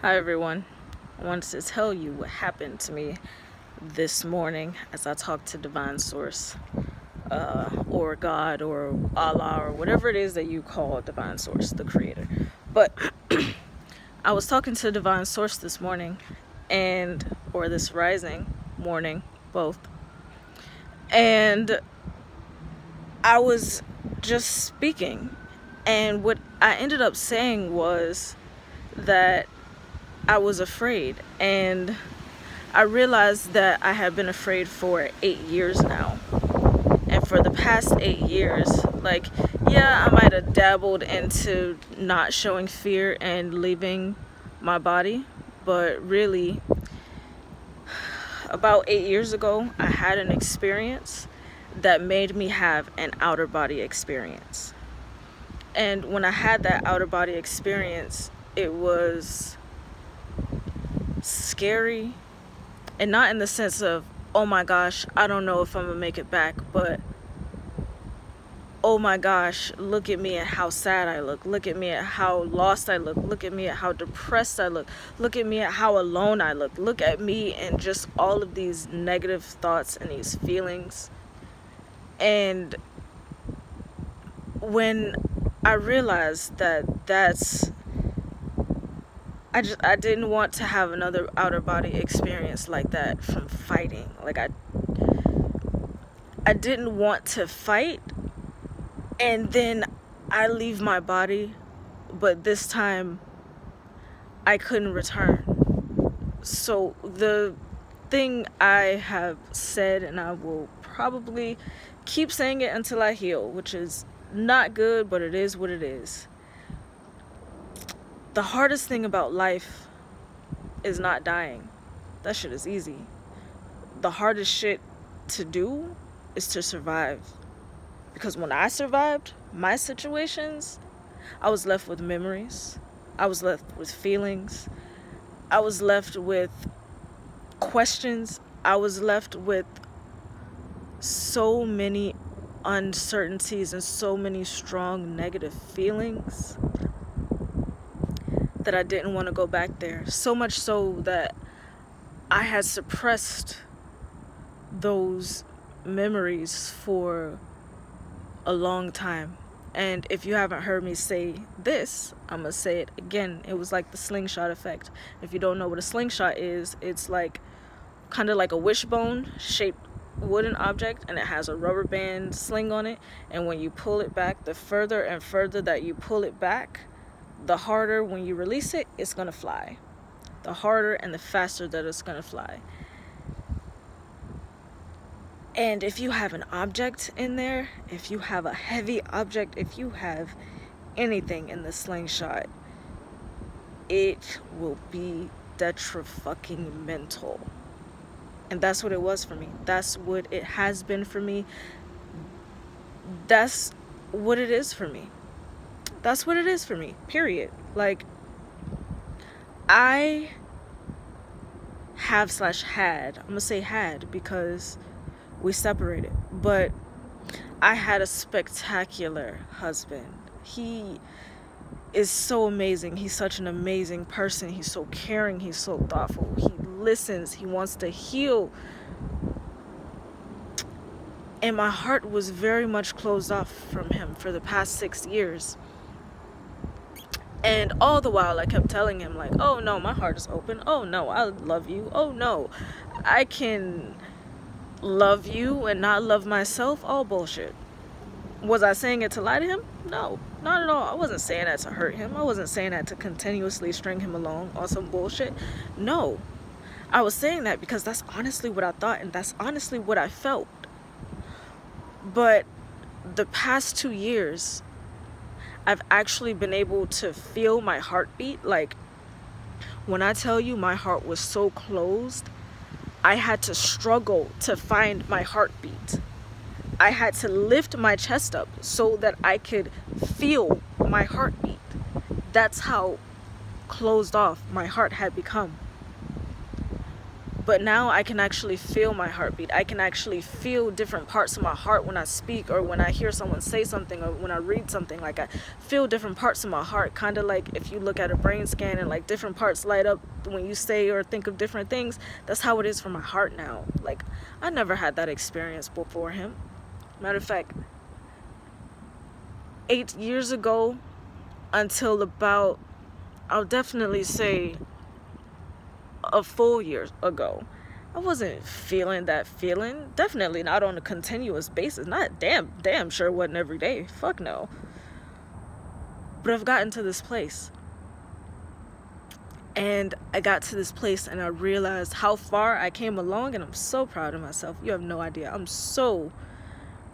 Hi everyone, I wanted to tell you what happened to me this morning as I talked to Divine Source, or God, or Allah, or whatever it is that you call Divine Source, the Creator. But I was talking to Divine Source this morning, or this rising morning, both, and I was just speaking, and what I ended up saying was that I was afraid, and I realized that I had been afraid for 8 years now. And for the past 8 years, I might have dabbled into not showing fear and leaving my body, but really, about 8 years ago, I had an experience that made me have an outer body experience. And when I had that outer body experience, it was scary, and not in the sense of, oh my gosh, I don't know if I'm gonna make it back, but oh my gosh, look at me and how sad I look at me at how lost I look at me at how depressed I look at me at how alone I look at me and just all of these negative thoughts and these feelings. And when I realized that I didn't want to have another outer body experience like that from fighting. I didn't want to fight and then I leave my body, but this time I couldn't return. So the thing I have said, and I will probably keep saying it until I heal, which is not good, but it is what it is. The hardest thing about life is not dying. That shit is easy. The hardest shit to do is to survive. Because when I survived my situations, I was left with memories. I was left with feelings. I was left with questions. I was left with so many uncertainties and so many strong negative feelings that I didn't want to go back there. So much so that I had suppressed those memories for a long time. And if you haven't heard me say this, I'm gonna say it again. It was like the Slingshot Effect. If you don't know what a slingshot is, it's like kind of like a wishbone shaped wooden object, and it has a rubber band sling on it, and when you pull it back, the further and further that you pull it back, the harder when you release it, it's gonna fly. The harder and the faster that it's gonna fly. And if you have an object in there, if you have a heavy object, if you have anything in the slingshot, it will be detrimental. And that's what it was for me. That's what it has been for me. That's what it is for me. That's what it is for me, period. I had, I'm gonna say had because we separated, but I had a spectacular husband. He is so amazing. He's such an amazing person. He's so caring. He's so thoughtful. He listens. He wants to heal. And my heart was very much closed off from him for the past 6 years. And all the while I kept telling him, oh no, my heart is open. Oh no, I love you. Oh no, I can love you and not love myself. All bullshit. Was I saying it to lie to him? No, not at all. I wasn't saying that to hurt him. I wasn't saying that to continuously string him along on some bullshit. No, I was saying that because that's honestly what I thought, and that's honestly what I felt. But the past 2 years, I've actually been able to feel my heartbeat. When I tell you my heart was so closed, I had to struggle to find my heartbeat. I had to lift my chest up so that I could feel my heartbeat. That's how closed off my heart had become. But now I can actually feel my heartbeat. I can actually feel different parts of my heart when I speak, or when I hear someone say something, or when I read something. Like, I feel different parts of my heart, kind of like if you look at a brain scan and like different parts light up when you say or think of different things. That's how it is for my heart now. Like, I never had that experience before him. Matter of fact, 8 years ago, until about, I'll definitely say, a full year ago, I wasn't feeling that feeling. Definitely not on a continuous basis. Not damn sure it wasn't every day. Fuck no. But I've gotten to this place. And I got to this place and I realized how far I came along, and I'm so proud of myself. You have no idea. I'm so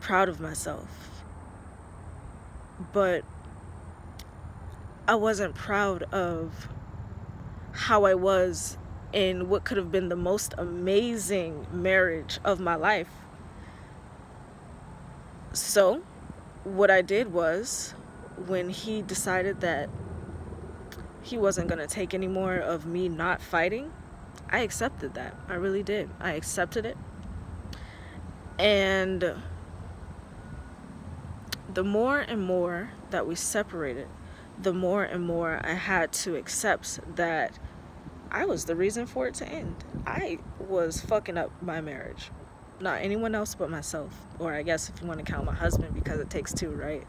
proud of myself. But I wasn't proud of how I was in what could have been the most amazing marriage of my life. So what I did was, when he decided that he wasn't going to take any more of me not fighting, I accepted that. I really did. I accepted it. And the more and more that we separated, the more and more I had to accept that I was the reason for it to end. I was fucking up my marriage. Not anyone else but myself. Or I guess if you want to count my husband, because it takes two, right?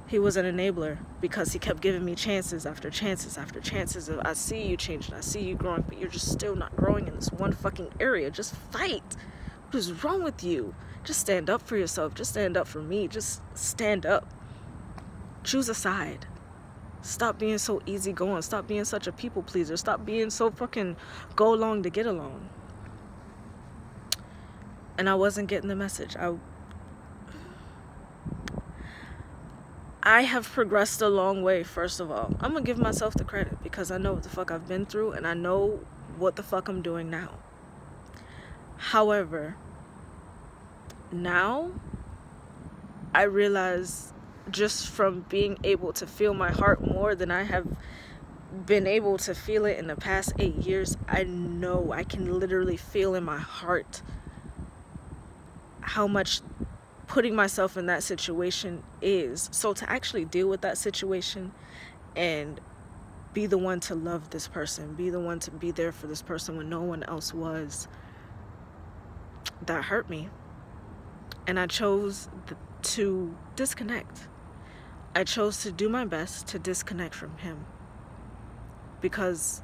He was an enabler because he kept giving me chances after chances after chances of, I see you changing, I see you growing, but you're just still not growing in this one fucking area. Just fight. What is wrong with you? Just stand up for yourself. Just stand up for me. Just stand up. Choose a side. Stop being so easygoing. Stop being such a people pleaser. Stop being so fucking go along to get along. And I wasn't getting the message. I have progressed a long way, first of all. I'm gonna give myself the credit because I know what the fuck I've been through and I know what the fuck I'm doing now. However, now I realize, just from being able to feel my heart more than I have been able to feel it in the past 8 years, I know I can literally feel in my heart how much putting myself in that situation is. So to actually deal with that situation and be the one to love this person, be the one to be there for this person when no one else was, that hurt me. And I chose to disconnect. I chose to do my best to disconnect from him. Because,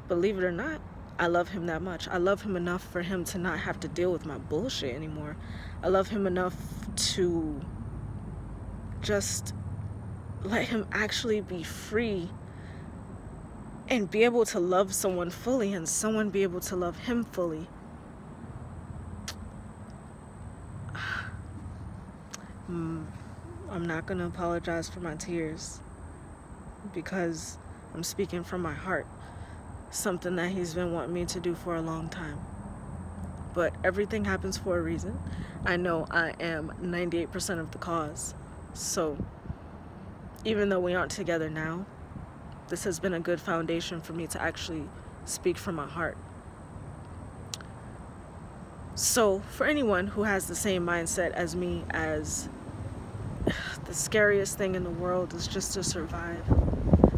believe it or not, I love him that much. I love him enough for him to not have to deal with my bullshit anymore. I love him enough to just let him actually be free and be able to love someone fully, and someone be able to love him fully. I'm not going to apologize for my tears because I'm speaking from my heart. Something that he's been wanting me to do for a long time. But everything happens for a reason. I know I am 98% of the cause. So even though we aren't together now, this has been a good foundation for me to actually speak from my heart. So for anyone who has the same mindset as me, as the scariest thing in the world is just to survive.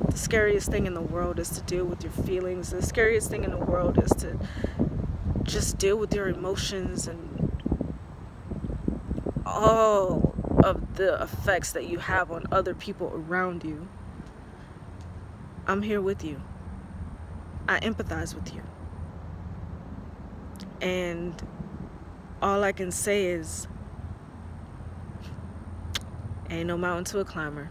The scariest thing in the world is to deal with your feelings. The scariest thing in the world is to just deal with your emotions and all of the effects that you have on other people around you. I'm here with you. I empathize with you. And all I can say is, ain't no mountain to a climber.